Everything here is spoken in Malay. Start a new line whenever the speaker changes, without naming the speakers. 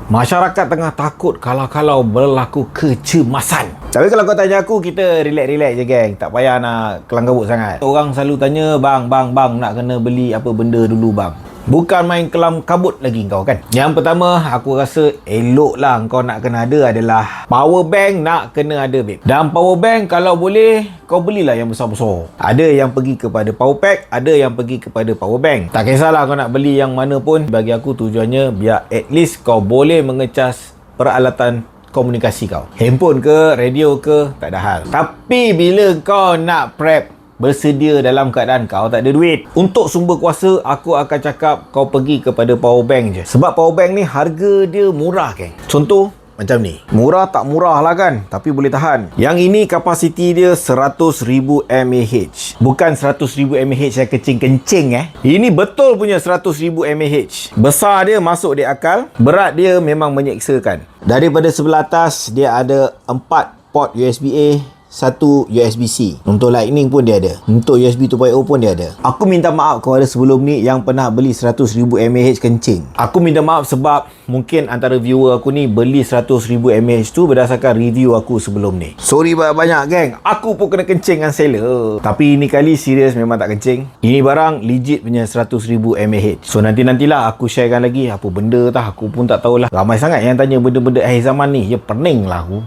Masyarakat tengah takut kalau berlaku kecemasan. Tapi kalau kau tanya aku, kita relax-relax je geng. Tak payah nak kelang kabut sangat. Orang selalu tanya, bang, nak kena beli apa benda dulu bang. Bukan main kelam kabut lagi kau kan. Yang pertama, aku rasa elok lah kau nak kena ada adalah power bank nak kena ada babe. Dan power bank kalau boleh kau belilah yang besar-besar. Ada yang pergi kepada power pack, ada yang pergi kepada power bank. Tak kisahlah kau nak beli yang mana pun. Bagi aku tujuannya biar at least kau boleh mengecas peralatan komunikasi kau. Handphone ke, radio ke, tak ada hal. Tapi bila kau nak prep bersedia dalam keadaan kau tak ada duit untuk sumber kuasa, aku akan cakap kau pergi kepada power bank je. Sebab power bank ni harga dia murah geng. Contoh macam ni. Murah tak murah lah kan, tapi boleh tahan. Yang ini kapasiti dia 100,000 mAh. Bukan 100,000 mAh yang kencing-kencing Ini betul punya 100,000 mAh. Besar dia masuk di akal, berat dia memang menyeksakan. Daripada sebelah atas dia ada 4 port USB-A, 1 USB-C. Untuk lightning pun dia ada. Untuk USB 2.0 pun dia ada. Aku minta maaf kepada sebelum ni yang pernah beli 100,000 mAh kencing. Aku minta maaf sebab mungkin antara viewer aku ni beli 100,000 mAh tu berdasarkan review aku sebelum ni. Sorry banyak-banyak geng. Aku pun kena kencing dengan seller. Tapi ni kali serius memang tak kencing. Ini barang legit punya 100,000 mAh. So nantilah aku sharekan lagi apa benda tah. Aku pun tak tahulah. Ramai sangat yang tanya benda-benda akhir zaman ni. Ya pening lah aku.